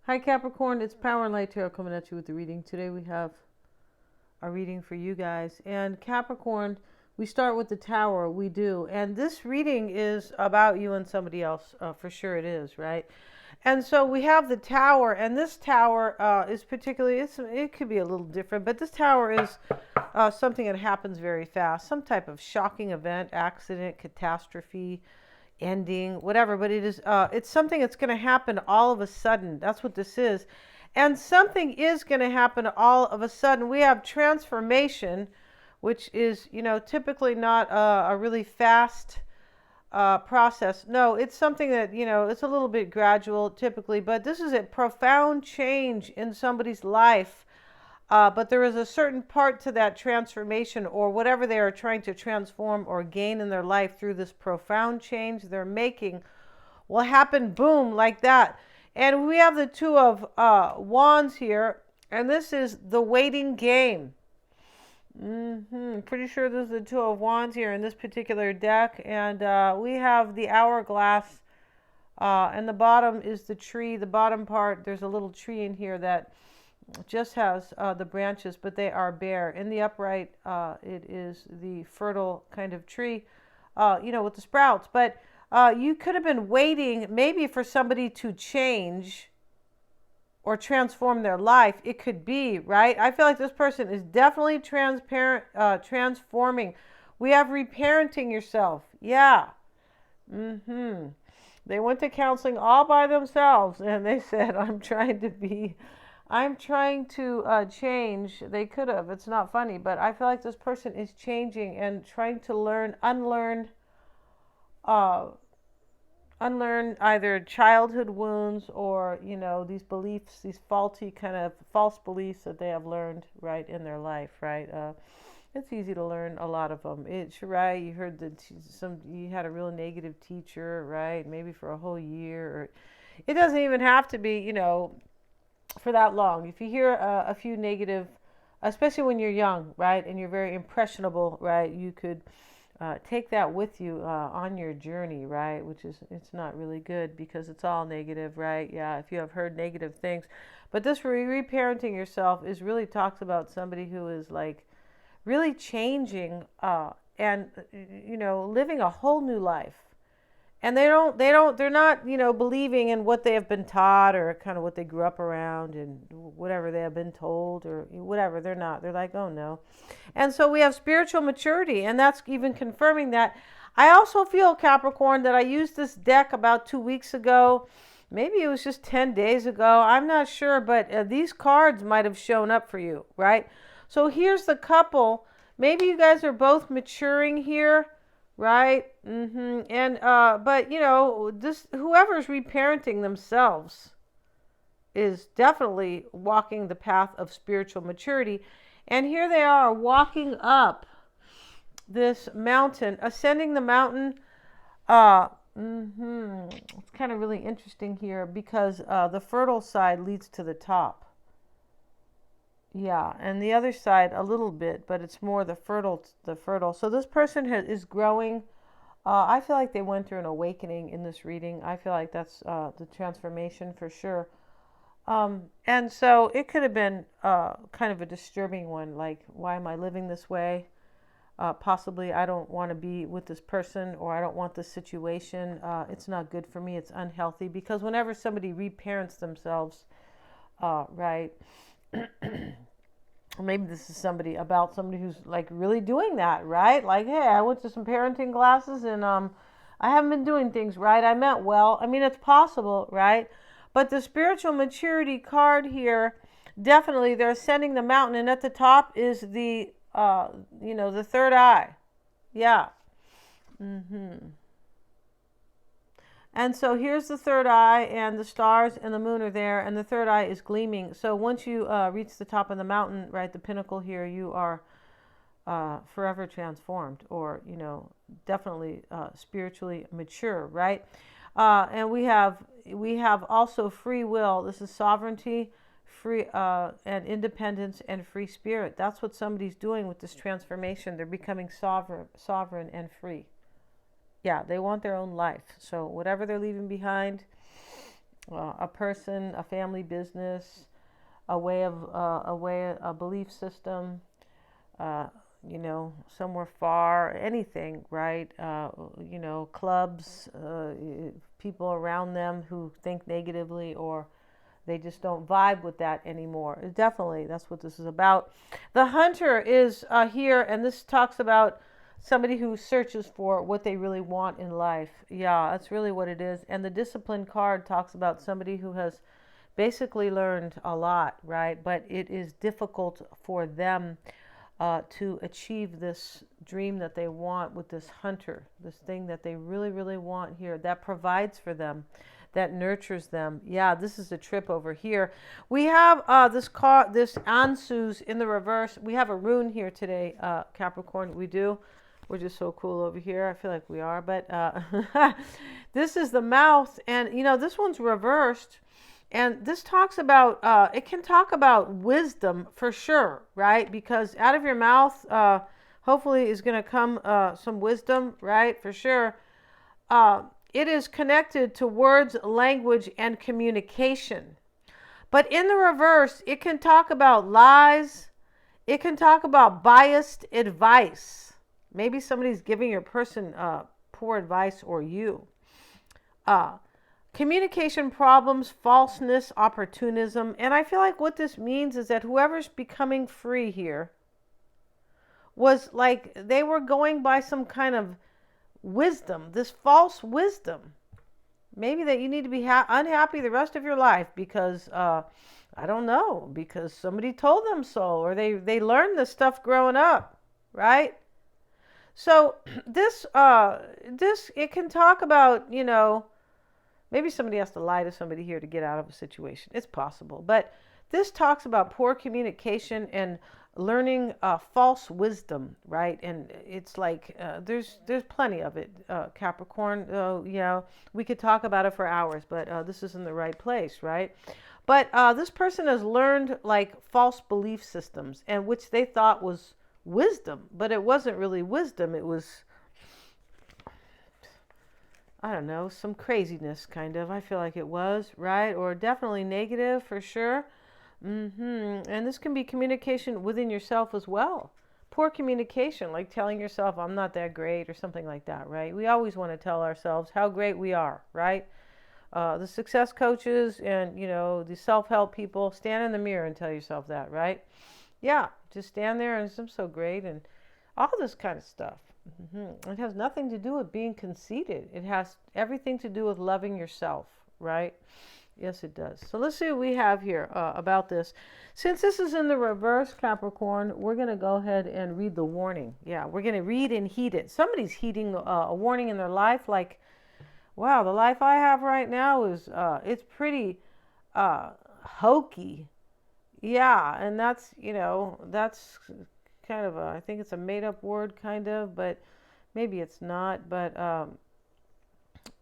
Hi Capricorn, it's Power and Light Tarot coming at you with the reading. Today we have a reading for you guys. And Capricorn, we start with the Tower, we do. And this reading is about you and somebody else, for sure it is, right? And so we have the Tower, and this Tower is particularly, it could be a little different, but this Tower is something that happens very fast. Some type of shocking event, accident, catastrophe, ending, whatever, but it's something that's going to happen all of a sudden. That's what this is. And something is going to happen all of a sudden. We have transformation, which is, typically not a really fast process. No, it's something that, it's a little bit gradual typically, but this is a profound change in somebody's life. But there is a certain part to that transformation or whatever they are trying to transform or gain in their life through this profound change they're making will happen, boom, like that. And we have the Two of Wands here, and this is the waiting game. Pretty sure this is the Two of Wands here in this particular deck. And we have the Hourglass, and the bottom is the tree. The bottom part, there's a little tree in here that just has the branches, but they are bare. In the upright, it is the fertile kind of tree, with the sprouts. But you could have been waiting maybe for somebody to change or transform their life. It could be, right? I feel like this person is definitely transforming. We have reparenting yourself. Yeah. They went to counseling all by themselves, and they said, I'm trying to change. They could have. It's not funny, but I feel like this person is changing and trying to unlearn either childhood wounds or, these beliefs, these faulty kind of false beliefs that they have learned, right, in their life, right? It's easy to learn a lot of them. It's right. You heard that you had a real negative teacher, right? Maybe for a whole year, or it doesn't even have to be, for that long. If you hear a few negative, especially when you're young, right, and you're very impressionable, right, you could take that with you on your journey, right, it's not really good because it's all negative, right? Yeah, if you have heard negative things. But this reparenting yourself is really talks about somebody who is like really changing and, living a whole new life. And they're not, believing in what they have been taught or kind of what they grew up around and whatever they have been told or whatever. They're not. They're like, oh no. And so we have spiritual maturity, and that's even confirming that. I also feel, Capricorn, that I used this deck about 2 weeks ago. Maybe it was just 10 days ago. I'm not sure, but these cards might have shown up for you, right? So here's the couple. Maybe you guys are both maturing here. Right? And but this whoever's reparenting themselves is definitely walking the path of spiritual maturity. And here they are walking up this mountain, ascending the mountain. It's kind of really interesting here because the fertile side leads to the top. Yeah, and the other side a little bit, but it's more the fertile. So this person is growing. I feel like they went through an awakening in this reading. I feel like that's the transformation for sure. And so it could have been kind of a disturbing one, like, why am I living this way? Possibly I don't want to be with this person, or I don't want this situation. It's not good for me. It's unhealthy, because whenever somebody reparents themselves, right? Maybe this is about somebody who's like really doing that, right? Like, hey, I went to some parenting classes and I haven't been doing things right. I meant well. I mean, it's possible, right? But the spiritual maturity card here, definitely they're ascending the mountain, and at the top is the the third eye. Yeah. And so here's the third eye, and the stars and the moon are there, and the third eye is gleaming. So once you reach the top of the mountain, right, the pinnacle here, you are forever transformed, or, definitely spiritually mature, right? And we have also free will. This is sovereignty, free and independence, and free spirit. That's what somebody's doing with this transformation. They're becoming sovereign and free. Yeah, they want their own life. So whatever they're leaving behind, a person, a family business, a belief system, uh, somewhere far, anything, right? Clubs, people around them who think negatively, or they just don't vibe with that anymore. Definitely, that's what this is about. The hunter is here, and this talks about somebody who searches for what they really want in life. Yeah, that's really what it is. And the discipline card talks about somebody who has basically learned a lot, right? But it is difficult for them to achieve this dream that they want with this hunter, this thing that they really, really want here, that provides for them, that nurtures them. Yeah, this is a trip over here. We have this Ansu's in the reverse. We have a rune here today, Capricorn. We do. We're just so cool over here. I feel like we are. But this is the mouth. And, this one's reversed. And this talks about, it can talk about wisdom for sure, right? Because out of your mouth, hopefully is going to come some wisdom, right? For sure. It is connected to words, language, and communication. But in the reverse, it can talk about lies. It can talk about biased advice. Maybe somebody's giving your person poor advice, or you. Communication problems, falseness, opportunism. And I feel like what this means is that whoever's becoming free here was like they were going by some kind of wisdom, this false wisdom. Maybe that you need to be unhappy the rest of your life because, I don't know, because somebody told them so, or they learned this stuff growing up, right? So this it can talk about, maybe somebody has to lie to somebody here to get out of a situation. It's possible. But this talks about poor communication and learning false wisdom, right? And it's like there's plenty of it, Capricorn. We could talk about it for hours, but this isn't the right place, right? But this person has learned like false belief systems, and which they thought was wisdom, but it wasn't really wisdom. It was, I don't know, some craziness kind of. I feel like it was, right? Or definitely negative for sure. And this can be communication within yourself as well. Poor communication, like telling yourself, I'm not that great or something like that, right? We always want to tell ourselves how great we are, right? The success coaches and, the self-help people, stand in the mirror and tell yourself that, right? Yeah, just stand there and I'm so great and all this kind of stuff. It has nothing to do with being conceited. It has everything to do with loving yourself, right? Yes, it does. So let's see what we have here about this. Since this is in the reverse, Capricorn, we're going to go ahead and read the warning. Yeah, we're going to read and heed it. Somebody's heeding a warning in their life like, wow, the life I have right now is, it's pretty hokey. Yeah, and that's, that's kind of I think it's a made-up word, kind of, but maybe it's not. But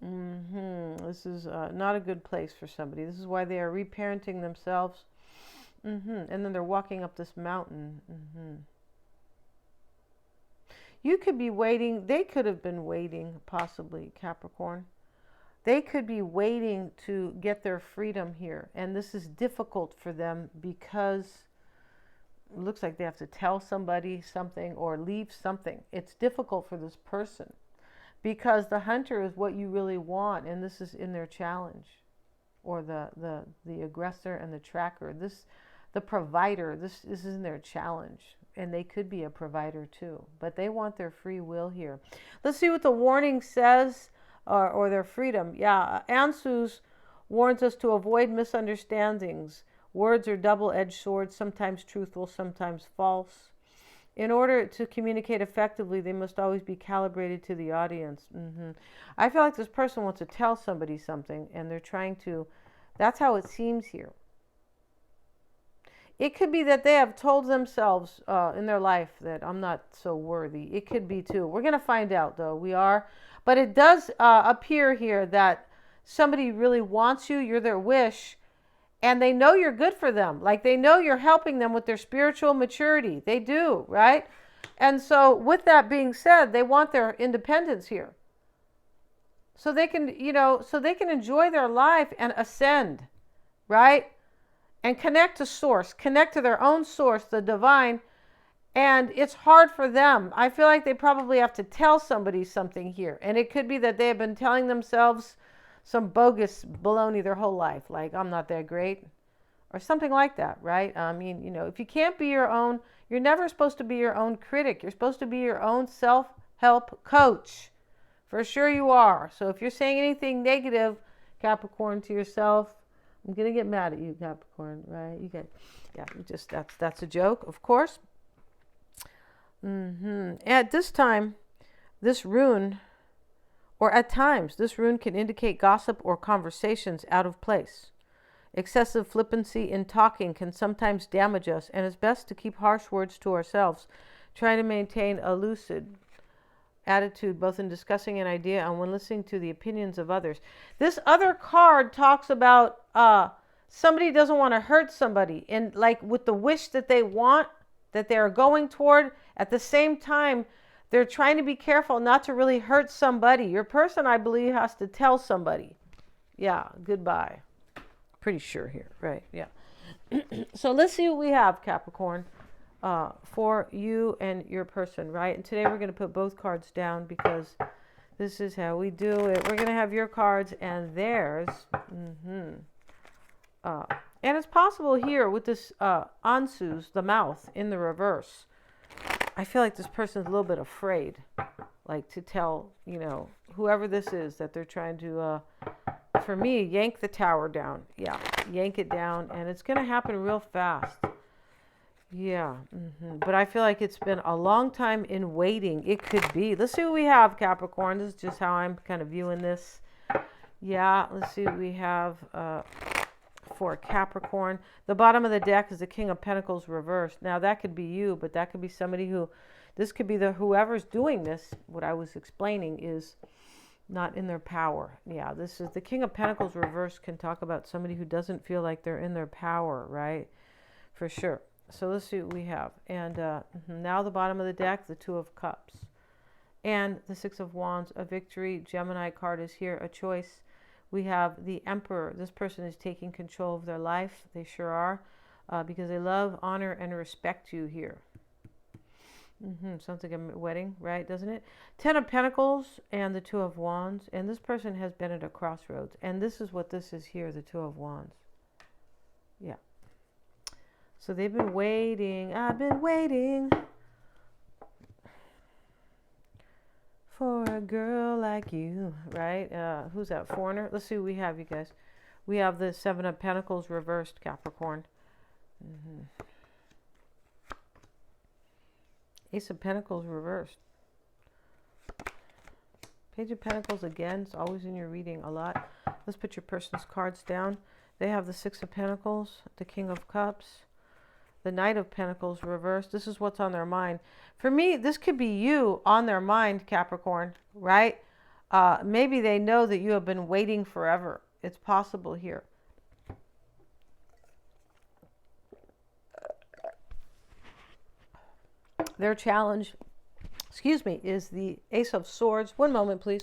this is not a good place for somebody. This is why they are reparenting themselves. And then they're walking up this mountain. You could be waiting. They could have been waiting, possibly, Capricorn. They could be waiting to get their freedom here. And this is difficult for them because it looks like they have to tell somebody something or leave something. It's difficult for this person because the hunter is what you really want, and this is in their challenge, or the aggressor and the tracker. The provider, this is in their challenge, and they could be a provider too, but they want their free will here. Let's see what the warning says, or their freedom. Yeah, Ansu's warns us to avoid misunderstandings. Words are double-edged swords, sometimes truthful, sometimes false. In order to communicate effectively, they must always be calibrated to the audience. I feel like this person wants to tell somebody something, and they're trying to, that's how it seems here. It could be that they have told themselves in their life that I'm not so worthy. It could be too. We're going to find out, though. We are. But it does appear here that somebody really wants you. You're their wish. And they know you're good for them. Like they know you're helping them with their spiritual maturity. They do, right? And so with that being said, they want their independence here. so they can, so they can enjoy their life and ascend, right? And connect to source, connect to their own source, the divine. And it's hard for them. I feel like they probably have to tell somebody something here. And it could be that they have been telling themselves some bogus baloney their whole life, like, I'm not that great, or something like that, right? I mean, if you can't be your own, you're never supposed to be your own critic. You're supposed to be your own self-help coach. For sure you are. So if you're saying anything negative, Capricorn, to yourself, I'm going to get mad at you, Capricorn, right? That's a joke, of course. At this time, this rune, or at times, this rune can indicate gossip or conversations out of place. Excessive flippancy in talking can sometimes damage us, and it's best to keep harsh words to ourselves. Try to maintain a lucid attitude both in discussing an idea and when listening to the opinions of others. This other card talks about somebody doesn't want to hurt somebody, and like with the wish that they want, that they are going toward. At the same time, they're trying to be careful not to really hurt somebody. Your person, I believe, has to tell somebody, yeah, goodbye. Pretty sure here, right? Yeah. So let's see what we have, Capricorn, for you and your person, right? And today we're going to put both cards down because this is how we do it. We're going to have your cards and theirs. And it's possible here with this Ansu's, the mouth, in the reverse. I feel like this person's a little bit afraid, like to tell, whoever this is, that they're trying to, for me, yank the tower down. Yeah, yank it down, and it's going to happen real fast. Yeah, but I feel like it's been a long time in waiting. It could be. Let's see what we have, Capricorn. This is just how I'm kind of viewing this. Yeah, let's see what we have for Capricorn. The bottom of the deck is the King of Pentacles reversed. Now that could be you, but that could be somebody who, this could be whoever's doing this. What I was explaining is not in their power. Yeah, this is the King of Pentacles reversed. Can talk about somebody who doesn't feel like they're in their power, right? For sure. So let's see what we have. And now the bottom of the deck, the Two of Cups and the Six of Wands. A victory Gemini card is here, a choice. We have the Emperor. This person is taking control of their life. They sure are, because they love, honor, and respect you here. Sounds like a wedding, right? Doesn't it? Ten of Pentacles and the Two of Wands. And this person has been at a crossroads. And this is what this is here, the Two of Wands. Yeah. So they've been waiting. I've been waiting for a girl like you, right? Who's that? Foreigner? Let's see what we have, you guys. We have the Seven of Pentacles reversed, Capricorn. Ace of Pentacles reversed. Page of Pentacles again. It's always in your reading a lot. Let's put your person's cards down. They have the Six of Pentacles, the King of Cups, the Knight of Pentacles reversed. This is what's on their mind. For me, this could be you on their mind, Capricorn, right? Maybe they know that you have been waiting forever. It's possible here. Their challenge, is the Ace of Swords. One moment, please.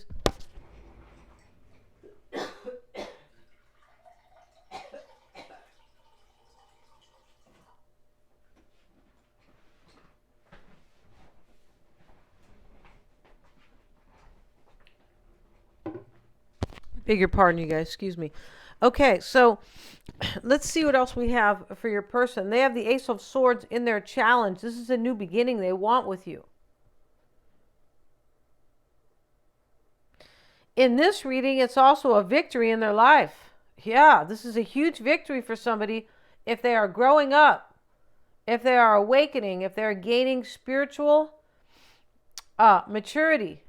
Beg your pardon, you guys. Excuse me. Okay, so let's see what else we have for your person. They have the Ace of Swords in their challenge. This is a new beginning they want with you. In this reading, it's also a victory in their life. Yeah, this is a huge victory for somebody if they are growing up, if they are awakening, if they're gaining spiritual maturity,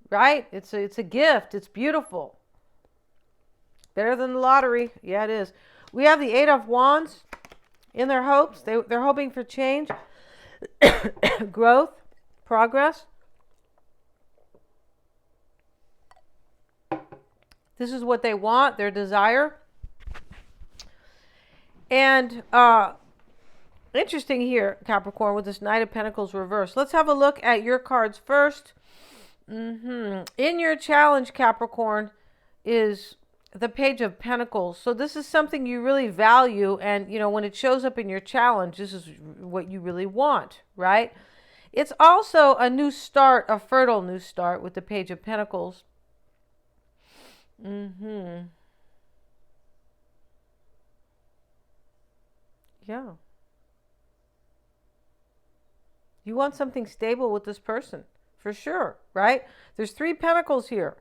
right? It's a gift. It's beautiful. Better than the lottery. Yeah, it is. We have the Eight of Wands in their hopes. They're hoping for change, growth, progress. This is what they want, their desire. And interesting here, Capricorn, with this Knight of Pentacles reversed. Let's have a look at your cards first. In your challenge, Capricorn, is the Page of Pentacles. So this is something you really value, and when it shows up in your challenge, this is what you really want, right? It's also a new start, a fertile new start with the Page of Pentacles. Yeah. You want something stable with this person, for sure, right? There's 3 pentacles here.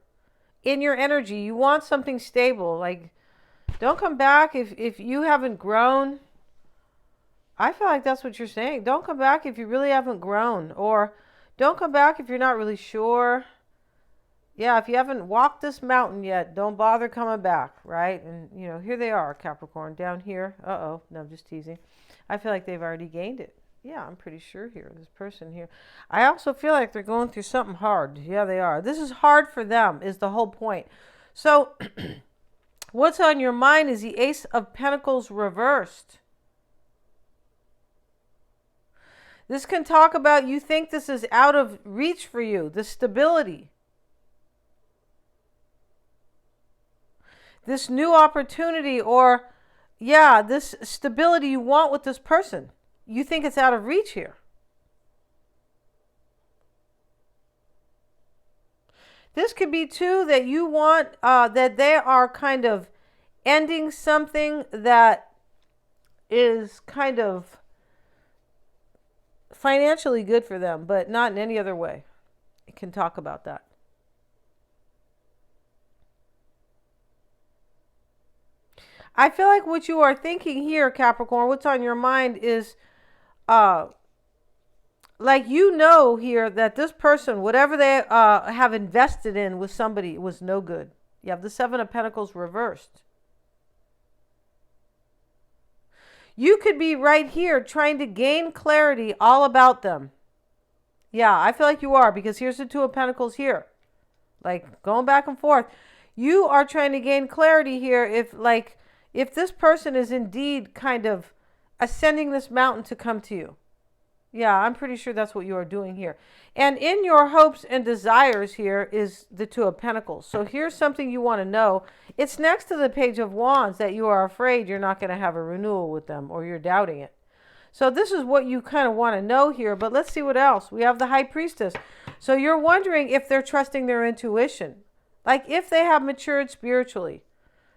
In your energy, you want something stable. Like, don't come back if you haven't grown. I feel like that's what you're saying. Don't come back if you really haven't grown. Or don't come back if you're not really sure. Yeah, if you haven't walked this mountain yet, don't bother coming back, right? And, here they are, Capricorn, down here. Uh-oh, no, I'm just teasing. I feel like they've already gained it. Yeah, I'm pretty sure here, this person here. I also feel like they're going through something hard. Yeah, they are. This is hard for them, is the whole point. So, what's on your mind is the Ace of Pentacles reversed. This can talk about you think this is out of reach for you, the stability. This new opportunity, or, yeah, this stability you want with this person. You think it's out of reach here. This could be, too, that you want, that they are kind of ending something that is kind of financially good for them, but not in any other way. It can talk about that. I feel like what you are thinking here, Capricorn, what's on your mind is, like, here that this person, whatever they have invested in with somebody, was no good. You have the 7 of Pentacles reversed. You could be right here trying to gain clarity all about them. Yeah, I feel like you are, because here's the 2 of Pentacles here. Like, going back and forth. You are trying to gain clarity here if this person is indeed kind of ascending this mountain to come to you. Yeah, I'm pretty sure that's what you are doing here. And in your hopes and desires here is the 2 of Pentacles. So here's something you want to know. It's next to the Page of Wands that you are afraid you're not going to have a renewal with them, or you're doubting it. So this is what you kind of want to know here. But let's see what else. We have the High Priestess. So you're wondering if they're trusting their intuition. Like, if they have matured spiritually.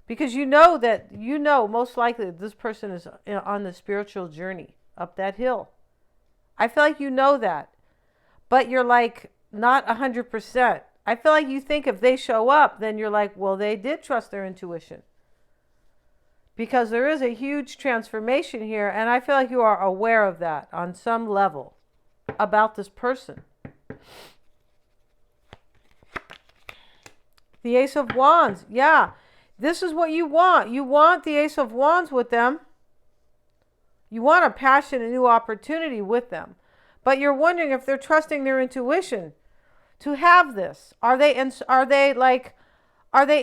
Because most likely this person is on the spiritual journey up that hill. I feel like you know that. But you're like, not 100%. I feel like you think if they show up, then you're like, well, they did trust their intuition. Because there is a huge transformation here, and I feel like you are aware of that on some level about this person. The Ace of Wands, yeah. This is what you want. You want the Ace of Wands with them. You want a passion, a new opportunity with them. But you're wondering if they're trusting their intuition to have this. Are they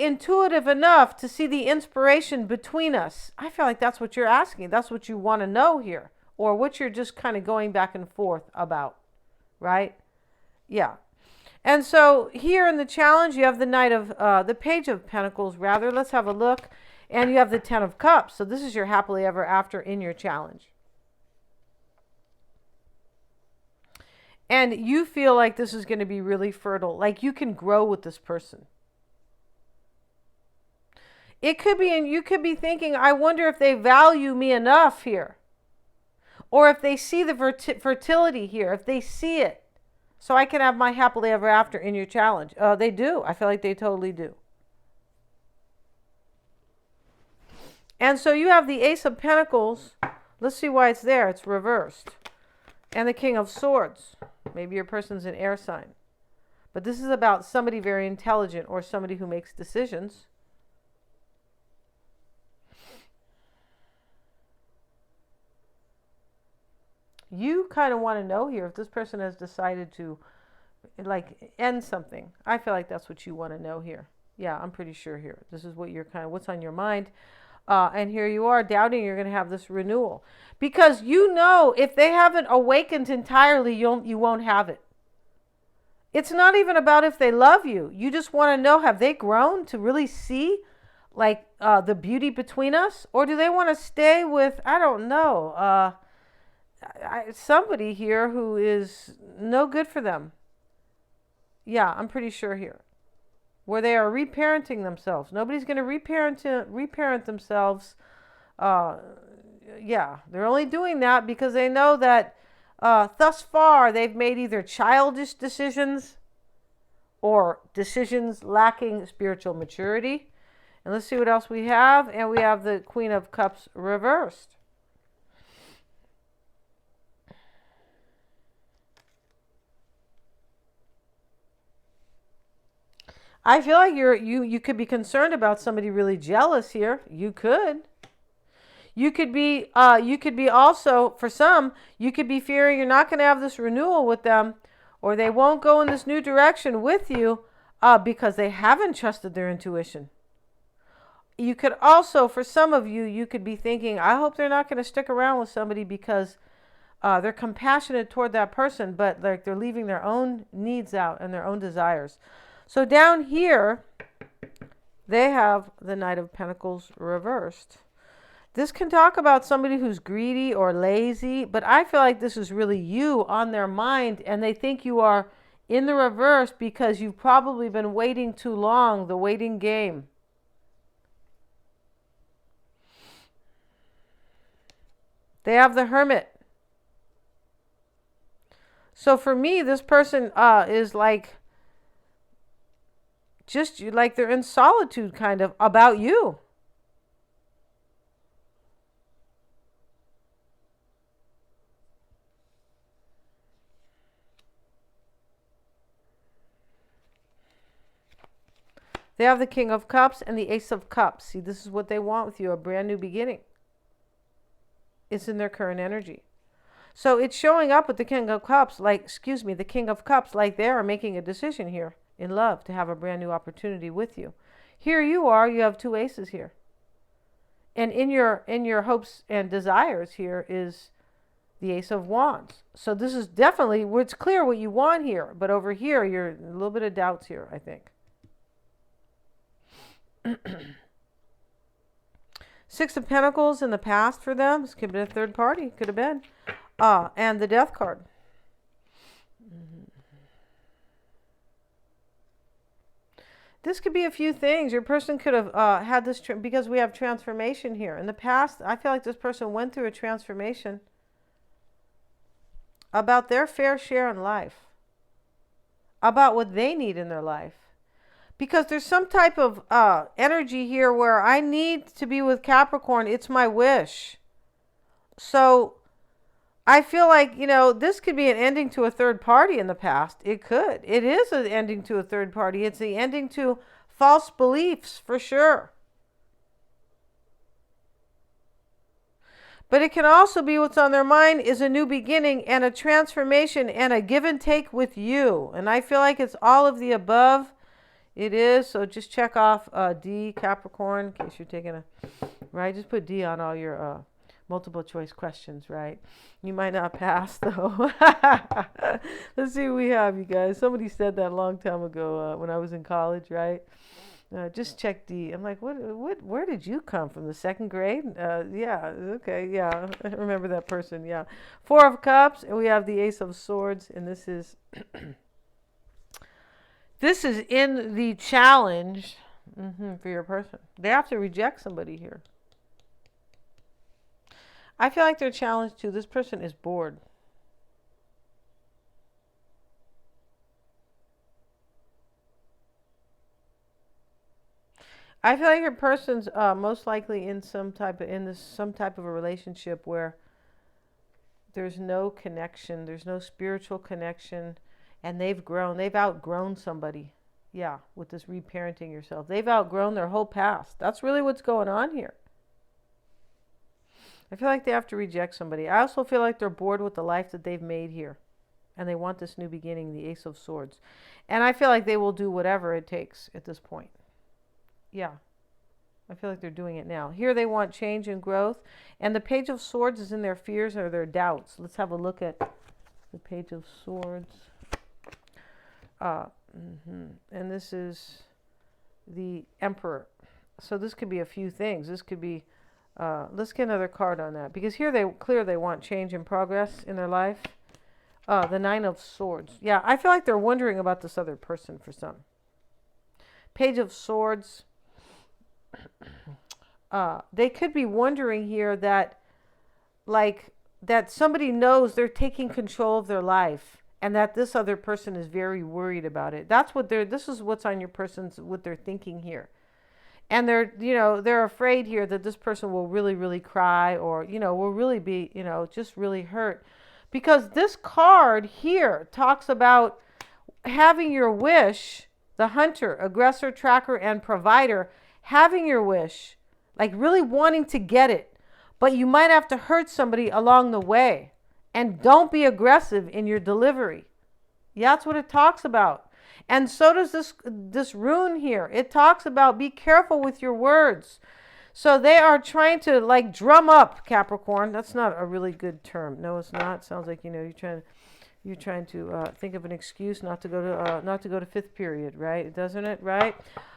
intuitive enough to see the inspiration between us? I feel like that's what you're asking. That's what you want to know here. Or what you're just kind of going back and forth about. Right? Yeah. And so here in the challenge, you have the Page of Pentacles, rather. Let's have a look. And you have the 10 of Cups. So this is your happily ever after in your challenge. And you feel like this is going to be really fertile. Like you can grow with this person. It could be, and you could be thinking, I wonder if they value me enough here. Or if they see the fertility here. If they see it. So I can have my happily ever after in your challenge. They do. I feel like they totally do. And so you have the Ace of Pentacles. Let's see why it's there. It's reversed. And the King of Swords. Maybe your person's an air sign. But this is about somebody very intelligent or somebody who makes decisions. You kind of want to know here if this person has decided to end something. I feel like that's what you want to know here. Yeah, I'm pretty sure here. This is what what's on your mind. And here you are doubting you're going to have this renewal. Because if they haven't awakened entirely, you won't have it. It's not even about if they love you. You just want to know, have they grown to really see like the beauty between us? Or do they want to stay with, I don't know, somebody here who is no good for them? Yeah, I'm pretty sure here. Where they are reparenting themselves. Nobody's going to reparent themselves. Yeah, they're only doing that because they know that thus far they've made either childish decisions or decisions lacking spiritual maturity. And let's see what else we have. And we have the Queen of Cups reversed. I feel like you could be concerned about somebody really jealous here. You could. You could be also, for some, you could be fearing you're not going to have this renewal with them, or they won't go in this new direction with you because they haven't trusted their intuition. You could also, for some of you, you could be thinking, I hope they're not going to stick around with somebody because they're compassionate toward that person, but like they're leaving their own needs out and their own desires. So down here, they have the Knight of Pentacles reversed. This can talk about somebody who's greedy or lazy, but I feel like this is really you on their mind, and they think you are in the reverse because you've probably been waiting too long, the waiting game. They have the Hermit. So for me, this person is like, just like they're in solitude kind of about you. They have the King of Cups and the Ace of Cups. See, this is what they want with you, a brand new beginning. It's in their current energy. So it's showing up with the King of Cups, the King of Cups, like they are making a decision here in love to have a brand new opportunity with you. Here you are, you have two aces here. And in your hopes and desires here is the Ace of Wands. So this is definitely, it's clear what you want here. But over here, you're a little bit of doubts here, I think. Six of Pentacles in the past for them. This could have been a third party. Could have been. And the Death card. This could be a few things. Your person could have had this, because we have transformation here. In the past, I feel like this person went through a transformation about their fair share in life, about what they need in their life. Because there's some type of energy here where I need to be with Capricorn. It's my wish. So I feel like, this could be an ending to a third party in the past. It could. It is an ending to a third party. It's the ending to false beliefs, for sure. But it can also be what's on their mind is a new beginning and a transformation and a give and take with you. And I feel like it's all of the above. It is. So just check off D, Capricorn, in case you're taking right? Just put D on all your multiple choice questions, right? You might not pass, though. Let's see what we have, you guys. Somebody said that a long time ago when I was in college, right? Just check D. I'm like, where did you come from? The second grade? Yeah, okay, yeah. I remember that person, yeah. Four of Cups, and we have the Ace of Swords, and this is... This is in the challenge for your person. They have to reject somebody here. I feel like they're challenged too. This person is bored. I feel like your person's most likely in some type of a relationship where there's no connection, there's no spiritual connection, and they've outgrown somebody. Yeah, with this reparenting yourself. They've outgrown their whole past. That's really what's going on here. I feel like they have to reject somebody. I also feel like they're bored with the life that they've made here. And they want this new beginning, the Ace of Swords. And I feel like they will do whatever it takes at this point. Yeah. I feel like they're doing it now. Here they want change and growth. And the Page of Swords is in their fears or their doubts. Let's have a look at the Page of Swords. And this is the Emperor. So this could be a few things. This could be, let's get another card on that. Because here they want change and progress in their life. The Nine of Swords. Yeah, I feel like they're wondering about this other person for some. Page of Swords. They could be wondering here that, like, that somebody knows they're taking control of their life and that this other person is very worried about it. This is what's on your person's, what they're thinking here. And they're afraid here that this person will really, really cry or, will really be, just really hurt. Because this card here talks about having your wish, the hunter, aggressor, tracker, and provider, having your wish, like really wanting to get it. But you might have to hurt somebody along the way. And don't be aggressive in your delivery. Yeah, that's what it talks about. And so does this rune here. It talks about be careful with your words. So they are trying to like drum up Capricorn. That's not a really good term. No, it's not. It sounds like you're trying to think of an excuse not to go to fifth period, right? Doesn't it, right?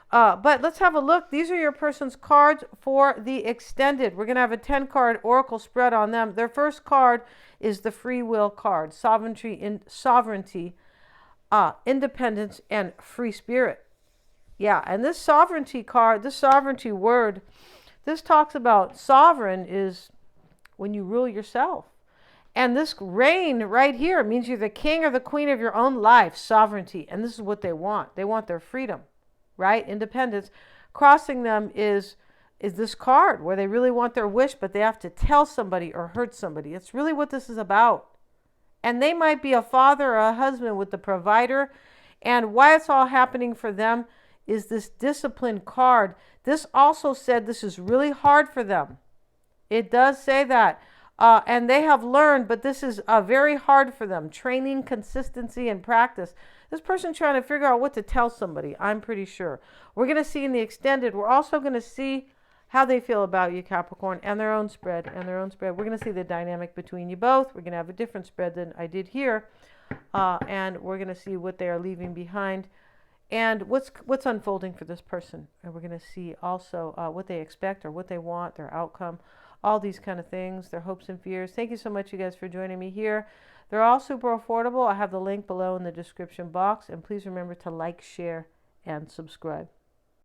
But let's have a look. These are your person's cards for the extended. We're going to have a 10-card oracle spread on them. Their first card is the free will card, sovereignty, independence, and free spirit. Yeah, and this sovereignty card, this sovereignty word, this talks about sovereign is when you rule yourself. And this reign right here means you're the king or the queen of your own life, sovereignty. And this is what they want. They want their freedom, right? Independence. Crossing them is this card where they really want their wish, but they have to tell somebody or hurt somebody. It's really what this is about. And they might be a father or a husband with the provider. And why it's all happening for them is this discipline card. This also said this is really hard for them. It does say that. And they have learned, but this is very hard for them. Training, consistency, and practice. This person's trying to figure out what to tell somebody, I'm pretty sure. We're going to see in the extended, we're also going to see how they feel about you, Capricorn, and their own spread, We're going to see the dynamic between you both. We're going to have a different spread than I did here. And we're going to see what they are leaving behind and what's unfolding for this person. And we're going to see also what they expect or what they want, their outcome, all these kind of things, their hopes and fears. Thank you so much, you guys, for joining me here. They're all super affordable. I have the link below in the description box. And please remember to like, share, and subscribe.